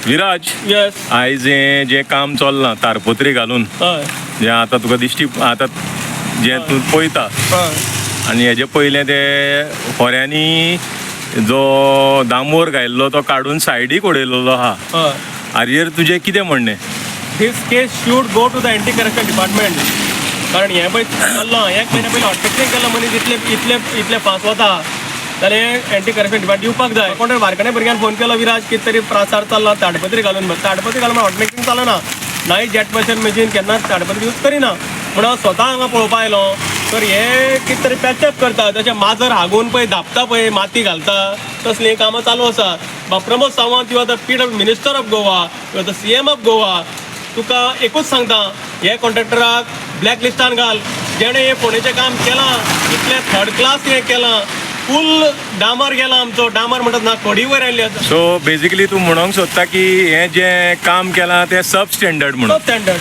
Viraj, yes. आयज हें जें काम चल्लां तारपत्री घालून, हय जें आतां तुका दिश्टी आतां जें तूं पळयता, हय आनी हेजे पयलें ते खोऱ्यांनी जो दामोर घायल्लो तो काडून सायडीक उडयल्लो आहा. हय. हाजेर तुजें कितें म्हणणें? This case should go to the anti corruption department. कारण हें पळय चल्लां, एक म्हयन्या पयलीं हॉटफिक्सिंग केल्लो मनीस इतले फास्ट वता जाल्यार एंटी करप्शन डिपार्टमेंट दिवपाक जाय. कोण बारकाण्या भुरग्यान फोन केलो, विराज कितें तरी प्रासार चल्ला ताडपत्री घालून. ताडपत्री घालून हॉटफिक्सिंग चलना. नाय जेट मशीन मशीन केन्ना ताडपत्री यूज करिना म्हणून हांव स्वता हांगा पळोवपा आयलो. तर हे कितें तरी पॅचअप करता, जशें माजर हागून पळय धापता पळय माती घालता तसलीं कामां चालू आसा. Pramod Sawant, you are the PW minister of Goa, you are the CM of Goa. तुका एकूच सांगता, हे कॉन्ट्रॅक्टराक ब्लॅक लिस्टान घाल. जेणे हे फोंडेचें काम केलां, इतलें थर्ड क्लास हें केलां. फूल डामर गेला आमचो. डामर म्हणटात ना, खोडी वयर आयली आसा. सो बेजिकली तूं म्हणूंक सोदता की हें जें काम केलां तें सब स्टँडर्ड म्हणून. तो स्टँडर्ड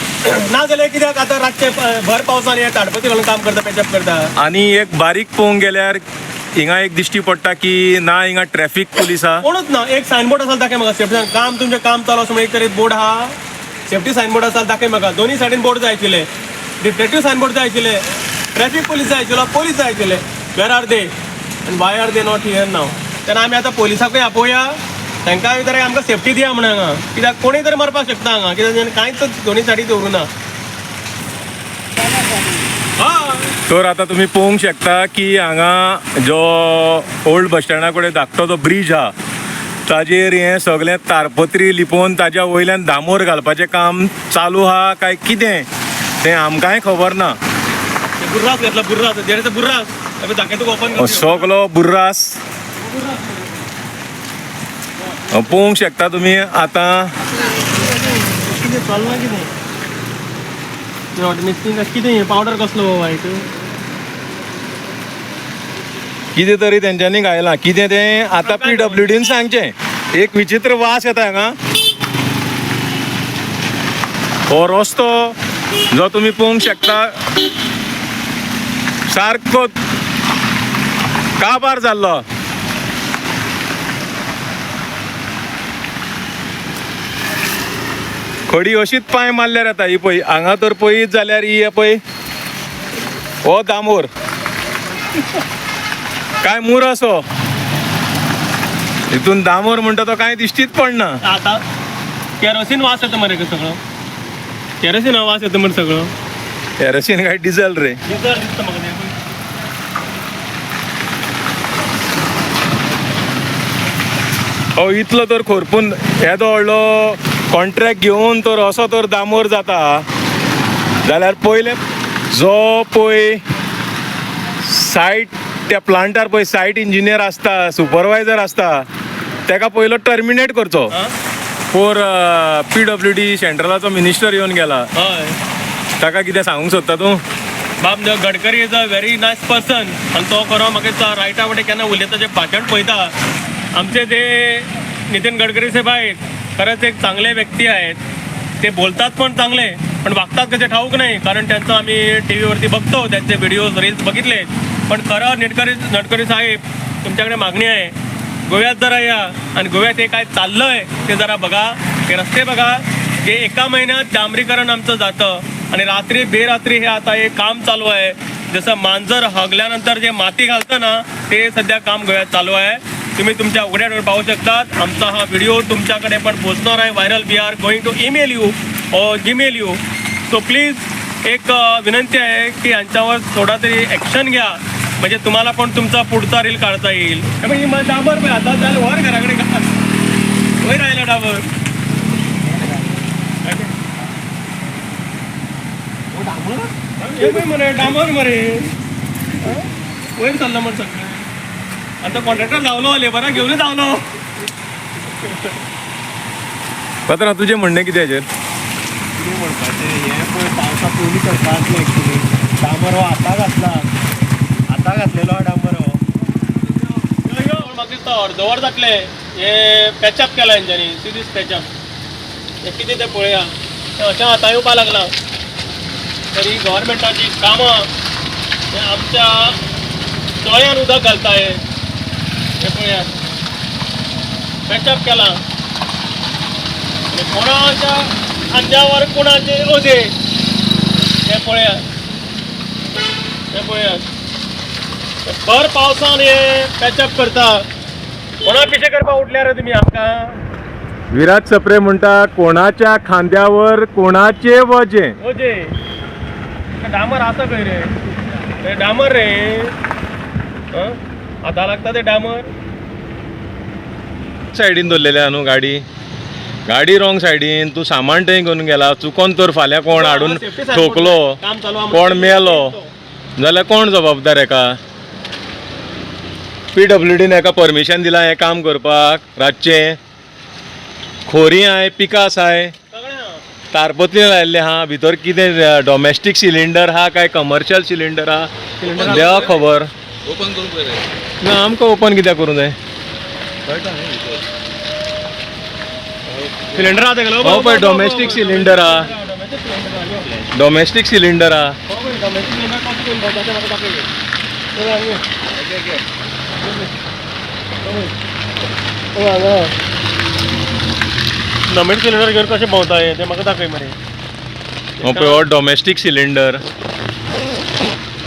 ना जाल्यार कित्याक आतां रातचे भर पावसान हे ताडपत्री घालून काम करता, पॅचअप करता. आनी एक बारीक पळोवंक गेल्यार हिंगा एक दिश्टी पडटा की ना हिंगा ट्रॅफिक पुलीस आहा. कोणूच ना. एक सायनबोर्ड आसा दाखय म्हाका सेफ्टी काम, तुमचें काम चालू आसा म्हणून एक तरी बोर्ड आहा, सेफ्टी सायनबोर्ड आसा दाखय म्हाका. दोन्ही सायडीन बोर्ड जाय आशिल्ले, डिटेक्टीव सायनबोर्ड जाय आशिल्ले, ट्रॅफिक पुलीस जाय आशिल्लो, पुलीस जाय आशिल्ले. वेर आर दे आनी why are they not here नाव? तेन्ना आमी आतां पुलिसाकूय आपोवया, तांकां तरी आमकां सेफ्टी दिया म्हणून हांगा. कित्याक कोणीय तरी मरपाक शकता हांगा, कित्याक कांयच दोन्ही सायडी दवरूना. तर आतां तुमी पळोवंक शकता की हांगा जो ओल्ड बस स्टँडा कडेन धाकटो जो ब्रीज आहा ताजेर हें सगळें तारपत्री लिपोवन ताज्या वयल्यान दामोर घालपाचें काम चालू आहा काय कितें तें आमकांय खबर ना. बुर्रास घेतला, बुर्रास जेणे बुर्रास दाखय तुका ओपन सगलो बुर्रास पळोवंक शकता तुमी. आतां कितें चलना, कितें कितें पावडर कसलो वायट, कितें तरी तेंच्यांनी घायलां. कितें तें आतां PWDन सांगचें. एक विचित्र वास येता हांगा. हो रस्तो जो तुमी पळोवंक शकता सारको काबार जाल्लो. खडी अशीच पांय मारल्यार येता. ही पळय हांगा तर पळयत जाल्यार ही पळय हो दामोर काय मूर असो हितून दामोर म्हणटा तो कांय दिश्टीच पडना. आता केरोसीन वास येता मरे सगळं. केरोसीन वास येता मरे सगळं. केरोसीन काय डिझेल रे. डिझेल दिसता म्हाका ते. हो इतलो तर खोरपून येदो व्हडलो कॉन्ट्रॅक्ट घेवन तर असो तर दामोर जाता जाल्यार पयले जो पळय सायट त्या प्लांटार पळय सायट इंजिनियर आसता, सुपरवायझर आसता, तेका पयलो टर्मिनेट करचो. फोर PWD सेंट्रलाचो मिनिस्टर येवन गेला. हय. ताका कितें सांगूंक सोदता तूं? बाब Gadkari is a very nice person आनी तो खरो म्हाका रायटा वटेन केन्ना उलयता जे भाशण पळयता. आमचे जे नितीन गडकरी साहेब आहेत खरंच एक चांगले व्यक्ती आहेत. ते बोलतात पण चांगले, पण वागतात कसे ठाऊक नाही. कारण त्यांचं आम्ही TV वरती बघतो, त्यांचे व्हिडिओज रील्स बघितले. पण खरं गडकरी साहेब तुमच्याकडे मागणी आहे, गोव्यात जरा या आणि गोव्यात हे काय चाललंय ते जरा बघा. ते रस्ते बघा जे एका महिन्यात डांबरीकरण आमचं जातं आणि रात्री बेरात्री हे आता हे काम चालू आहे. जसं मांजर हगल्यानंतर जे माती घालतं ना ते सध्या काम गोव्यात चालू आहे. तुम्ही तुमच्या उघड्या डोळ्यात पाहू शकतात. आमचा हा व्हिडिओ तुमच्याकडे पण पोहोचणार आहे viral. We are going to email you or Gmail you. So please एक विनंती आहे की यांच्यावर थोडा तरी ॲक्शन घ्या, म्हणजे तुम्हाला पण तुमचा पुढचा रील काढता येईल. डांबर आता चाल वर घराकडे का वय राहिला डांबर मरे डांबर मरे वयर चाललं मग सगळं. आता कॉन्ट्रॅक्टर लावलो, लेबरा घेऊन धावलो. पात्रांव तुजें म्हणणें कितें हेजेर? कितें म्हणपाचें, हें पळय पावसा पयलीं करपाक जाय एक्चुली. डांबर हो आतां घातला, आतां घातलेलो हा डांबर हो. म्हाका दिसता अर्दवर जातले हे पॅचअप केला हेंच्यांनी. सिरीज पॅचअप हे कितें तें पळया. तें अशें आतां येवपा लागलां. तर ही गव्हर्मेंटाची कामां हे आमच्या दोळ्यान उदक घालताय. हे पळयात पॅचअप केला. कोणाच्या खांद्यावर कोणाचे ओझे हे पळयात भर पावसान हे पॅचअप करता कोणा पिशे करपा उठल्या रे तुम्ही आमकां विराज सप्रे म्हणटा कोणाच्या खांद्यावर कोणाचे वजे ओझे डामर आसा खंय रे ते डामर रे आतां लागता ते डामर सायडीन दवरलेल्या न्हू गाडी रॉंग सायडीन तू सामान थंय घेवन गेला चुकोन तर फाल्यां कोण हाडून ठोकलो काम चालू कोण मेलो जाल्यार कोण जबाबदार हेका PWDन हेका परमिशन दिला हें काम करपाक रातचें खोरी आहाय पिकास आहाय तारपत्री लायल्ले आहा भितर कितें डॉमेस्टीक सिलिंडर आहा काय कमर्शियल सिलिंडर आहा देवा खबर ओपन करूंक रे ना आमकां ओपन कित्याक करूं जाय सिलेंडर आतां गेलो हो पळय डॉमेस्टीक सिलिंडर आहा डॉमेस्टीक सिलिंडर आहा डॉमेस्टीक सिलेंडर घेवन कशें भोंवताय ते म्हाका दाखय मरे हो पळय हो डॉमेस्टीक सिलिंडर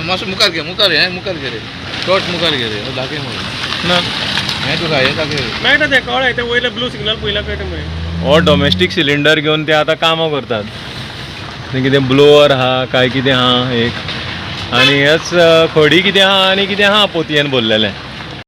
मातसो मुखार घे मुखार घे रे टॉर्च मुखार घे रे दाखय मरे ना हें तुका हें दाखय रे मेळटा ते कळ्ळें ते वयले ब्लू सिग्नल पयला कळटा मरे हो डॉमेस्टीक सिलिंडर घेवन ते आतां कामां करतात ते कितें ब्लोअर आहा काय कितें आहा एक आनी हेच खडी कितें आहा आनी कितें आहा पोतयेन भरलेलें